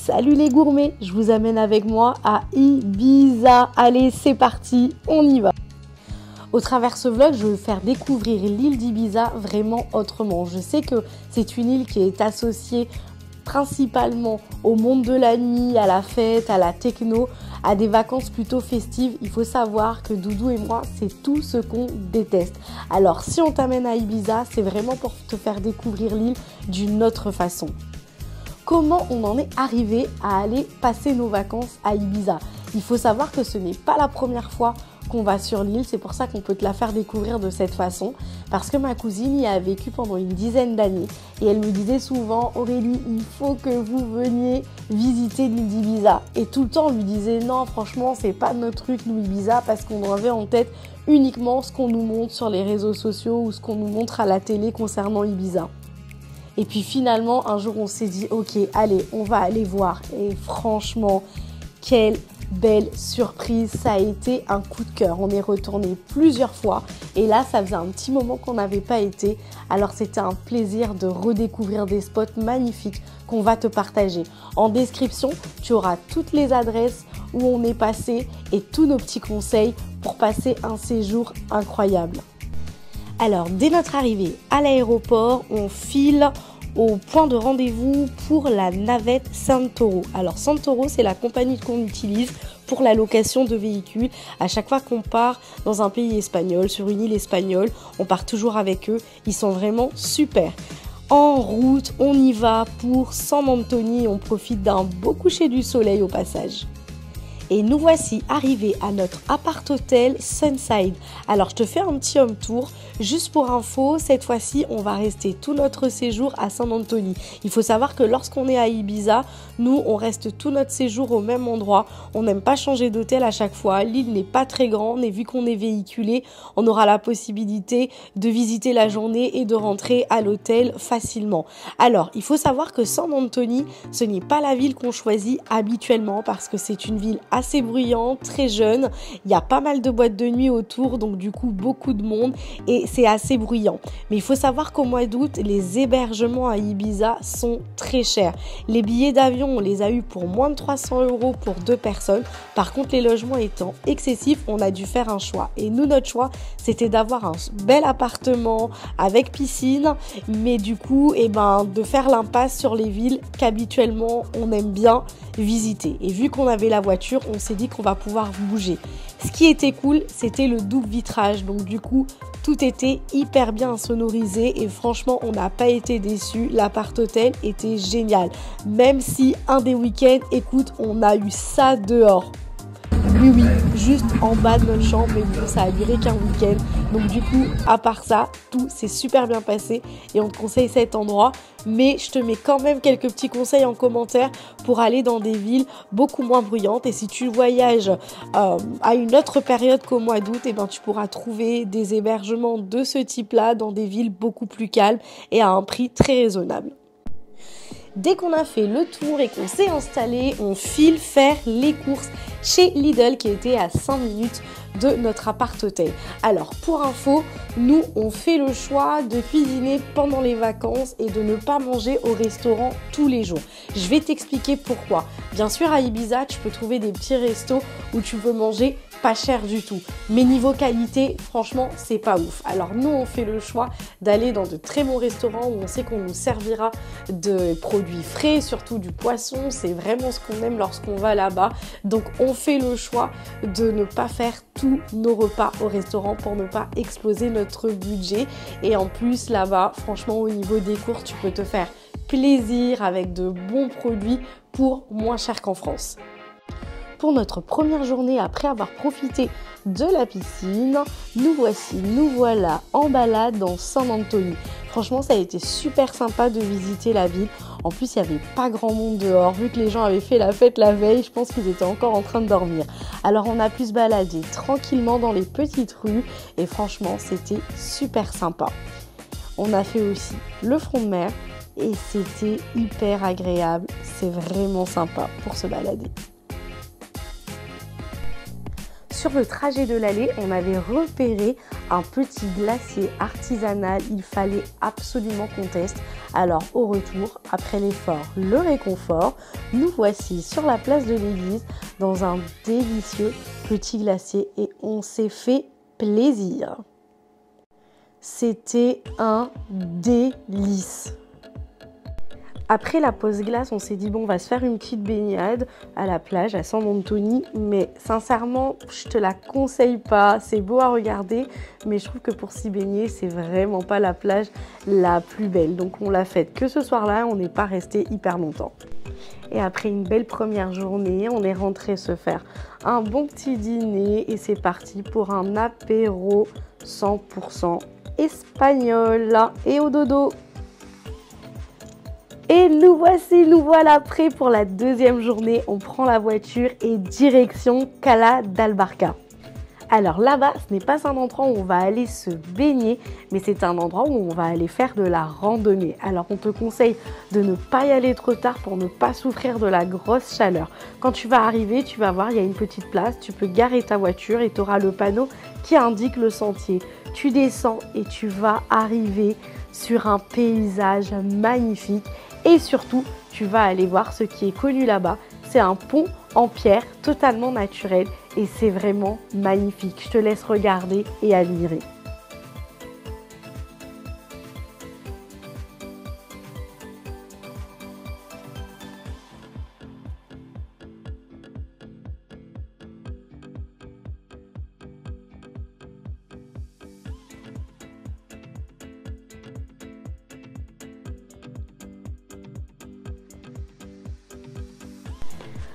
Salut les gourmets, je vous amène avec moi à Ibiza. Allez, c'est parti, on y va. Au travers de ce vlog, je veux faire découvrir l'île d'Ibiza vraiment autrement. Je sais que c'est une île qui est associée principalement au monde de la nuit, à la fête, à la techno, à des vacances plutôt festives. Il faut savoir que Doudou et moi, c'est tout ce qu'on déteste. Alors si on t'amène à Ibiza, c'est vraiment pour te faire découvrir l'île d'une autre façon. Comment on en est arrivé à aller passer nos vacances à Ibiza? Il faut savoir que ce n'est pas la première fois qu'on va sur l'île, c'est pour ça qu'on peut te la faire découvrir de cette façon, parce que ma cousine y a vécu pendant une dizaine d'années et elle me disait souvent: Aurélie, il faut que vous veniez visiter l'île d'Ibiza. Et tout le temps on lui disait non, franchement c'est pas notre truc nous Ibiza, parce qu'on avait en tête uniquement ce qu'on nous montre sur les réseaux sociaux ou ce qu'on nous montre à la télé concernant Ibiza. Et puis finalement, un jour, on s'est dit, ok, allez, on va aller voir. Et franchement, quelle belle surprise. Ça a été un coup de cœur. On est retourné plusieurs fois. Et là, ça faisait un petit moment qu'on n'avait pas été. Alors, c'était un plaisir de redécouvrir des spots magnifiques qu'on va te partager. En description, tu auras toutes les adresses où on est passé et tous nos petits conseils pour passer un séjour incroyable. Alors, dès notre arrivée à l'aéroport, on file au point de rendez-vous pour la navette Santoro. Alors, Santoro, c'est la compagnie qu'on utilise pour la location de véhicules. À chaque fois qu'on part dans un pays espagnol, sur une île espagnole, on part toujours avec eux. Ils sont vraiment super. En route, on y va pour San Antonio. On profite d'un beau coucher du soleil au passage. Et nous voici arrivés à notre appart-hôtel Sunside. Alors, je te fais un petit home tour. Juste pour info, cette fois-ci, on va rester tout notre séjour à San Antonio. Il faut savoir que lorsqu'on est à Ibiza, nous, on reste tout notre séjour au même endroit. On n'aime pas changer d'hôtel à chaque fois. L'île n'est pas très grande et vu qu'on est véhiculé, on aura la possibilité de visiter la journée et de rentrer à l'hôtel facilement. Alors, il faut savoir que San Antonio, ce n'est pas la ville qu'on choisit habituellement parce que c'est une ville assez bruyante, très jeune. Il y a pas mal de boîtes de nuit autour, donc du coup beaucoup de monde et c'est assez bruyant. Mais il faut savoir qu'au mois d'août, les hébergements à Ibiza sont très chers. Les billets d'avion, on les a eu pour moins de 300 € pour 2 personnes. Par contre, les logements étant excessifs, on a dû faire un choix. Et nous, notre choix, c'était d'avoir un bel appartement avec piscine, mais du coup, de faire l'impasse sur les villes qu'habituellement on aime bien visiter. Et vu qu'on avait la voiture, on s'est dit qu'on va pouvoir bouger. Ce qui était cool, c'était le double vitrage. Donc du coup, tout était hyper bien sonorisé et franchement, on n'a pas été déçus. L'appart-hôtel était génial. Même si un des week-ends, écoute, on a eu ça dehors. Oui, juste en bas de notre chambre, mais bon, ça a duré qu'un week-end. Donc du coup, à part ça, tout s'est super bien passé et on te conseille cet endroit. Mais je te mets quand même quelques petits conseils en commentaire pour aller dans des villes beaucoup moins bruyantes. Et si tu voyages à une autre période qu'au mois d'août, tu pourras trouver des hébergements de ce type-là dans des villes beaucoup plus calmes et à un prix très raisonnable. Dès qu'on a fait le tour et qu'on s'est installé, on file faire les courses chez Lidl qui était à 5 minutes de notre appart-hôtel. Alors pour info, nous on fait le choix de cuisiner pendant les vacances et de ne pas manger au restaurant tous les jours. Je vais t'expliquer pourquoi. Bien sûr à Ibiza, tu peux trouver des petits restos où tu peux manger pas cher du tout. Mais niveau qualité, franchement, c'est pas ouf. Alors nous, on fait le choix d'aller dans de très bons restaurants où on sait qu'on nous servira de produits frais, surtout du poisson. C'est vraiment ce qu'on aime lorsqu'on va là-bas. Donc on fait le choix de ne pas faire tous nos repas au restaurant pour ne pas exploser notre budget. Et en plus, là-bas, franchement, au niveau des courses, tu peux te faire plaisir avec de bons produits pour moins cher qu'en France. Pour notre première journée, après avoir profité de la piscine, nous voilà en balade dans San Antonio. Franchement, ça a été super sympa de visiter la ville. En plus, il n'y avait pas grand monde dehors. Vu que les gens avaient fait la fête la veille, je pense qu'ils étaient encore en train de dormir. Alors, on a pu se balader tranquillement dans les petites rues et franchement, c'était super sympa. On a fait aussi le front de mer et c'était hyper agréable. C'est vraiment sympa pour se balader. Sur le trajet de l'aller, on avait repéré un petit glacier artisanal. Il fallait absolument qu'on teste. Alors au retour, après l'effort, le réconfort, nous voici sur la place de l'église dans un délicieux petit glacier et on s'est fait plaisir. C'était un délice. Après la pause glace, on s'est dit bon, on va se faire une petite baignade à la plage à San Antonio, mais sincèrement, je te la conseille pas. C'est beau à regarder, mais je trouve que pour s'y baigner, c'est vraiment pas la plage la plus belle. Donc on l'a faite que ce soir-là, on n'est pas resté hyper longtemps. Et après une belle première journée, on est rentré se faire un bon petit dîner et c'est parti pour un apéro 100% espagnol. Et au dodo. Et nous voilà prêts pour la deuxième journée. On prend la voiture et direction Cala d'Albarca. Alors là-bas, ce n'est pas un endroit où on va aller se baigner, mais c'est un endroit où on va aller faire de la randonnée. Alors on te conseille de ne pas y aller trop tard pour ne pas souffrir de la grosse chaleur. Quand tu vas arriver, tu vas voir, il y a une petite place, tu peux garer ta voiture et tu auras le panneau qui indique le sentier. Tu descends et tu vas arriver sur un paysage magnifique. Et surtout, tu vas aller voir ce qui est connu là-bas. C'est un pont en pierre totalement naturel et c'est vraiment magnifique. Je te laisse regarder et admirer.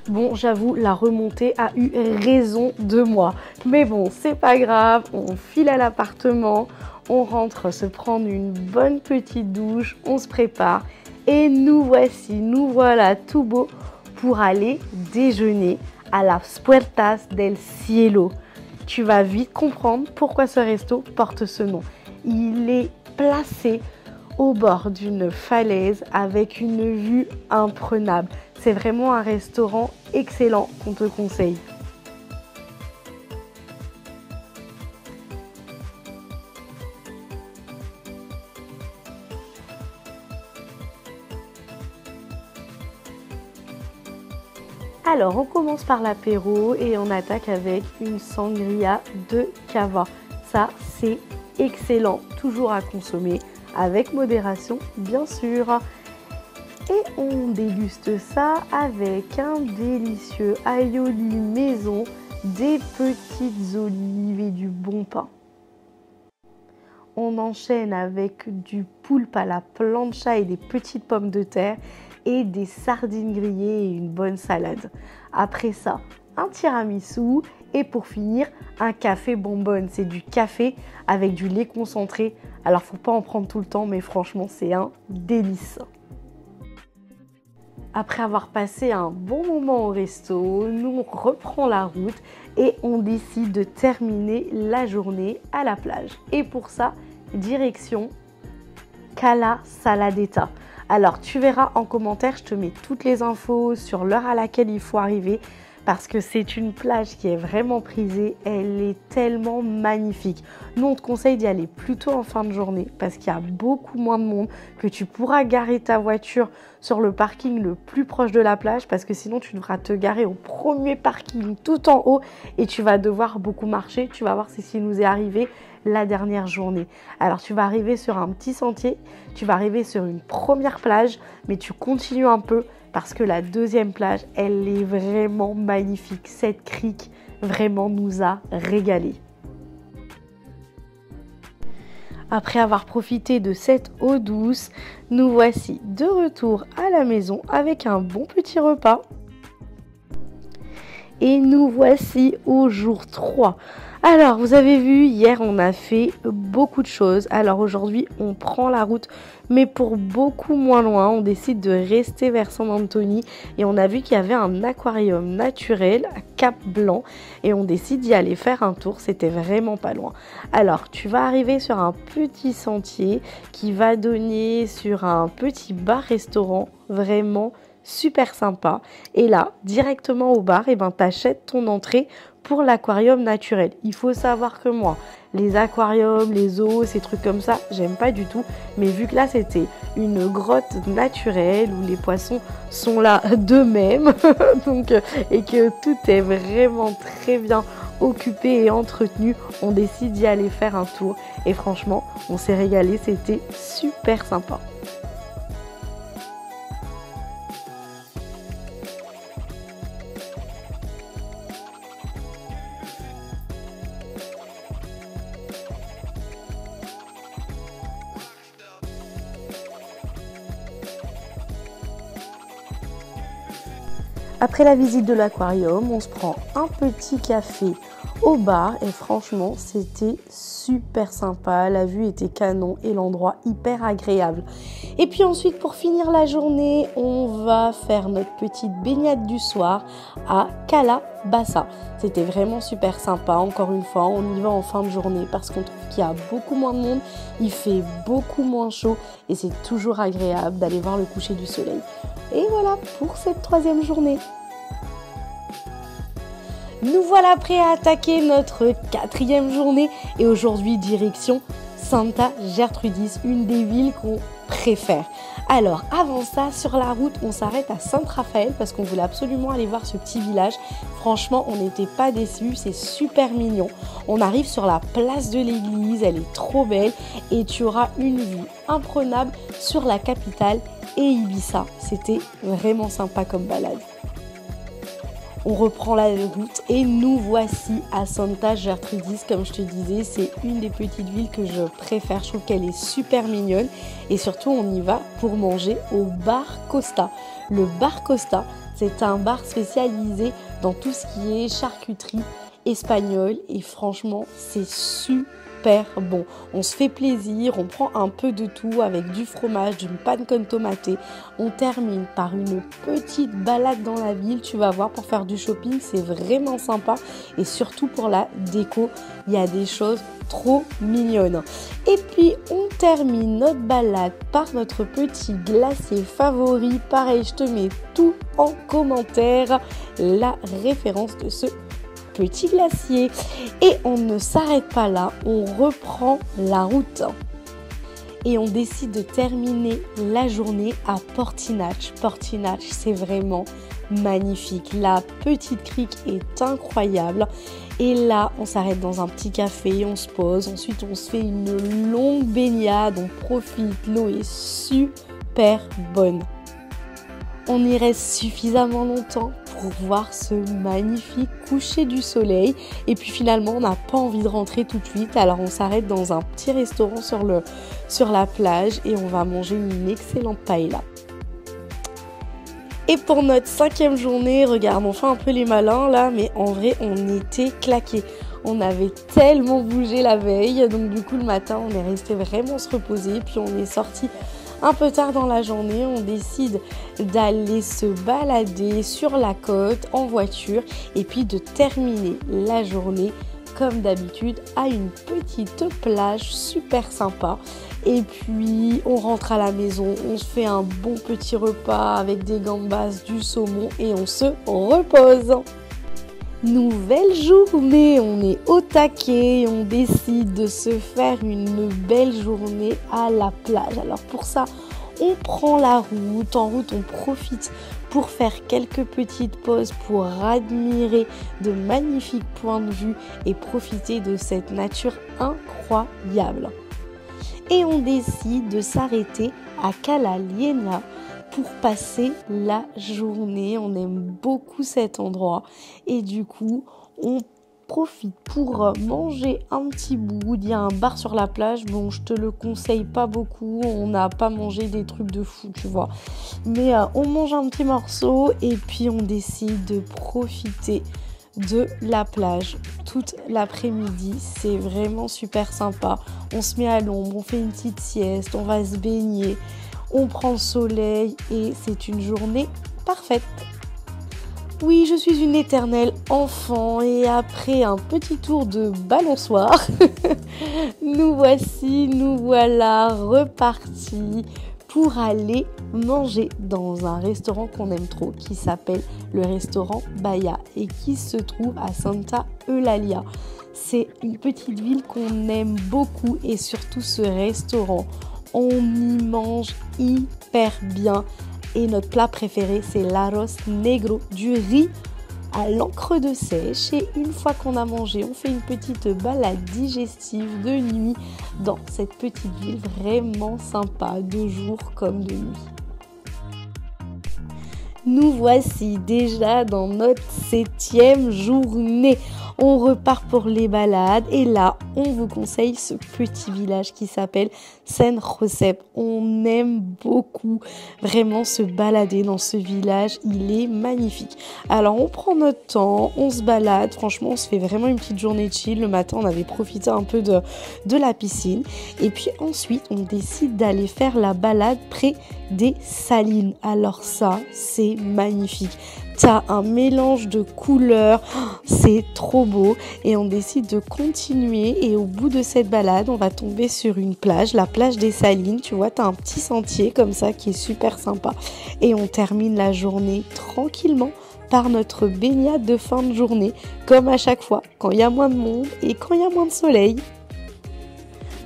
Bon, j'avoue, la remontée a eu raison de moi. Mais bon, c'est pas grave, on file à l'appartement, on rentre se prendre une bonne petite douche, on se prépare. Et nous voilà tout beau pour aller déjeuner à las Puertas del Cielo. Tu vas vite comprendre pourquoi ce resto porte ce nom. Il est placé au bord d'une falaise avec une vue imprenable. C'est vraiment un restaurant excellent qu'on te conseille. Alors, on commence par l'apéro et on attaque avec une sangria de cava. Ça, c'est excellent, toujours à consommer avec modération, bien sûr. Et on déguste ça avec un délicieux aioli maison, des petites olives et du bon pain. On enchaîne avec du poulpe à la plancha et des petites pommes de terre et des sardines grillées et une bonne salade. Après ça, un tiramisu et pour finir, un café bonbonne. C'est du café avec du lait concentré. Alors, faut pas en prendre tout le temps, mais franchement, c'est un délice. Après avoir passé un bon moment au resto, nous on reprend la route et on décide de terminer la journée à la plage. Et pour ça, direction Cala Saladeta. Alors tu verras en commentaire, je te mets toutes les infos sur l'heure à laquelle il faut arriver parce que c'est une plage qui est vraiment prisée, elle est tellement magnifique. Nous on te conseille d'y aller plutôt en fin de journée parce qu'il y a beaucoup moins de monde, que tu pourras garer ta voiture sur le parking le plus proche de la plage parce que sinon tu devras te garer au premier parking tout en haut et tu vas devoir beaucoup marcher. Tu vas voir, c'est ce qui nous est arrivé la dernière journée. Alors tu vas arriver sur un petit sentier, tu vas arriver sur une première plage, mais tu continues un peu parce que la deuxième plage, elle est vraiment magnifique. Cette crique vraiment nous a régalé. Après avoir profité de cette eau douce, nous voici de retour à la maison avec un bon petit repas. Et nous voici au jour 3. Alors, vous avez vu, hier, on a fait beaucoup de choses. Alors aujourd'hui, on prend la route, mais pour beaucoup moins loin. On décide de rester vers San Antonio et on a vu qu'il y avait un aquarium naturel à Cap-Blanc et on décide d'y aller faire un tour. C'était vraiment pas loin. Alors, tu vas arriver sur un petit sentier qui va donner sur un petit bar-restaurant vraiment super sympa. Et là, directement au bar, et ben, t'achètes ton entrée pour l'aquarium naturel. Il faut savoir que moi, les aquariums, les zoos, ces trucs comme ça, j'aime pas du tout. Mais vu que là, c'était une grotte naturelle où les poissons sont là d'eux-mêmes donc, et que tout est vraiment très bien occupé et entretenu, on décide d'y aller faire un tour. Et franchement, on s'est régalé, c'était super sympa. Après la visite de l'aquarium, on se prend un petit café au bar et franchement, c'était super sympa. La vue était canon et l'endroit hyper agréable. Et puis ensuite, pour finir la journée, on va faire notre petite baignade du soir à Calabassa. C'était vraiment super sympa. Encore une fois, on y va en fin de journée parce qu'on trouve qu'il y a beaucoup moins de monde, il fait beaucoup moins chaud et c'est toujours agréable d'aller voir le coucher du soleil. Et voilà pour cette troisième journée. Nous voilà prêts à attaquer notre quatrième journée et aujourd'hui direction Santa Gertrudis, une des villes qu'on préfère. Alors avant ça, sur la route, on s'arrête à Saint-Raphaël parce qu'on voulait absolument aller voir ce petit village. Franchement, on n'était pas déçus, c'est super mignon. On arrive sur la place de l'église, elle est trop belle et tu auras une vue imprenable sur la capitale et Ibiza. C'était vraiment sympa comme balade. On reprend la route et nous voici à Santa Gertrudis. Comme je te disais, c'est une des petites villes que je préfère. Je trouve qu'elle est super mignonne et surtout on y va pour manger au Bar Costa. Le Bar Costa, c'est un bar spécialisé dans tout ce qui est charcuterie espagnole et franchement, c'est super bon. On se fait plaisir, on prend un peu de tout avec du fromage, d'une panne con tomate. On termine par une petite balade dans la ville, tu vas voir, pour faire du shopping, c'est vraiment sympa et surtout pour la déco, il y a des choses trop mignonnes. Et puis on termine notre balade par notre petit glacier favori. Pareil, je te mets tout en commentaire, la référence de ce petit glacier. Et on ne s'arrête pas là, on reprend la route. Et on décide de terminer la journée à Portinach. Portinach, c'est vraiment magnifique. La petite crique est incroyable. Et là, on s'arrête dans un petit café, on se pose. Ensuite, on se fait une longue baignade, on profite. L'eau est super bonne. On y reste suffisamment longtemps pour voir ce magnifique coucher du soleil. Et puis finalement, on n'a pas envie de rentrer tout de suite. Alors on s'arrête dans un petit restaurant sur la plage et on va manger une excellente paella. Et pour notre cinquième journée, regarde, on fait un peu les malins là, mais en vrai, on était claqués. On avait tellement bougé la veille, donc du coup le matin, on est resté vraiment se reposer. Puis on est sorti un peu tard dans la journée, on décide d'aller se balader sur la côte en voiture et puis de terminer la journée comme d'habitude à une petite plage super sympa. Et puis on rentre à la maison, on se fait un bon petit repas avec des gambas, du saumon et on se repose. Nouvelle journée, on est au taquet, on décide de se faire une belle journée à la plage. Alors pour ça, on prend la route, en route on profite pour faire quelques petites pauses pour admirer de magnifiques points de vue et profiter de cette nature incroyable. Et on décide de s'arrêter à Cala Liena pour passer la journée. On aime beaucoup cet endroit et du coup on profite pour manger un petit bout. Il y a un bar sur la plage, bon je te le conseille pas beaucoup, on n'a pas mangé des trucs de fou tu vois, mais on mange un petit morceau et puis on décide de profiter de la plage toute l'après-midi. C'est vraiment super sympa, on se met à l'ombre, on fait une petite sieste, on va se baigner, on prend le soleil et c'est une journée parfaite. Oui, je suis une éternelle enfant et après un petit tour de balançoire, nous voilà repartis pour aller manger dans un restaurant qu'on aime trop qui s'appelle le restaurant Bahia et qui se trouve à Santa Eulalia. C'est une petite ville qu'on aime beaucoup et surtout ce restaurant, on y mange hyper bien et notre plat préféré c'est l'arroz negro, du riz à l'encre de sèche et une fois qu'on a mangé, on fait une petite balade digestive de nuit dans cette petite ville vraiment sympa, de jour comme de nuit. Nous voici déjà dans notre 7e journée. On repart pour les balades et là, on vous conseille ce petit village qui s'appelle San Josep. On aime beaucoup vraiment se balader dans ce village, il est magnifique. Alors, on prend notre temps, on se balade, franchement, on se fait vraiment une petite journée chill. Le matin, on avait profité un peu de la piscine et puis ensuite, on décide d'aller faire la balade près des salines. Alors ça, c'est magnifique. T'as un mélange de couleurs, c'est trop beau et on décide de continuer et au bout de cette balade, on va tomber sur une plage, la plage des Salines, tu vois, t'as un petit sentier comme ça qui est super sympa et on termine la journée tranquillement par notre baignade de fin de journée, comme à chaque fois, quand il y a moins de monde et quand il y a moins de soleil.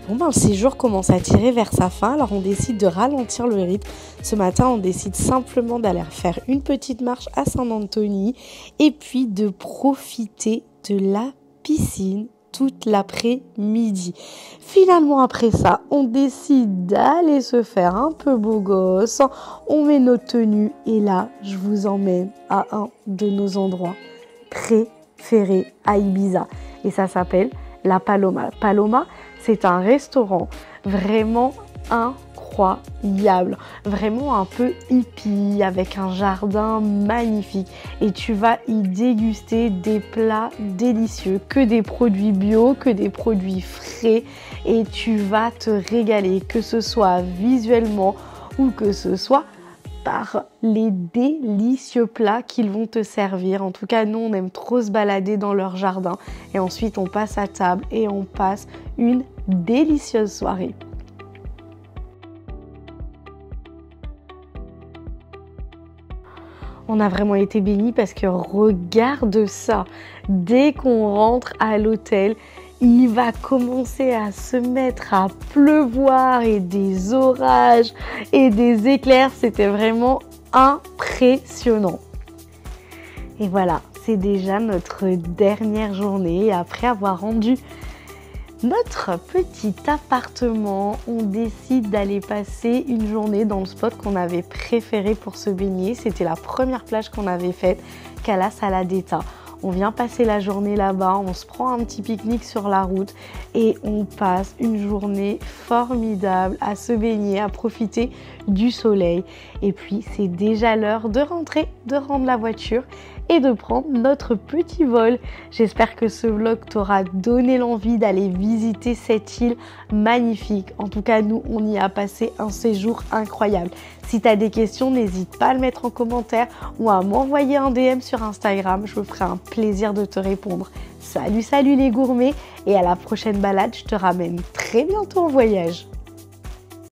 Bon ben, le séjour commence à tirer vers sa fin, alors on décide de ralentir le rythme. Ce matin, on décide simplement d'aller faire une petite marche à Saint-Anthony et puis de profiter de la piscine toute l'après-midi. Finalement, après ça, on décide d'aller se faire un peu beau gosse. On met nos tenues et là, je vous emmène à un de nos endroits préférés à Ibiza. Et ça s'appelle La Paloma. Paloma, c'est un restaurant vraiment incroyable, vraiment un peu hippie avec un jardin magnifique et tu vas y déguster des plats délicieux, que des produits bio, que des produits frais et tu vas te régaler, que ce soit visuellement ou que ce soit par les délicieux plats qu'ils vont te servir. En tout cas, nous, on aime trop se balader dans leur jardin et ensuite on passe à table et on passe une délicieuse soirée. On a vraiment été bénis parce que regarde ça, dès qu'on rentre à l'hôtel, il va commencer à se mettre à pleuvoir et des orages et des éclairs. C'était vraiment impressionnant. Et voilà, c'est déjà notre dernière journée. Après avoir rendu notre petit appartement, on décide d'aller passer une journée dans le spot qu'on avait préféré pour se baigner. C'était la première plage qu'on avait faite, Cala Saladeta. On vient passer la journée là-bas, on se prend un petit pique-nique sur la route et on passe une journée formidable à se baigner, à profiter du soleil. Et puis c'est déjà l'heure de rentrer, de rendre la voiture et de prendre notre petit vol. J'espère que ce vlog t'aura donné l'envie d'aller visiter cette île magnifique. En tout cas, nous, on y a passé un séjour incroyable. Si tu as des questions, n'hésite pas à le mettre en commentaire ou à m'envoyer un DM sur Instagram. Je me ferai un plaisir de te répondre. Salut, salut les gourmets et à la prochaine balade, je te ramène très bientôt en voyage.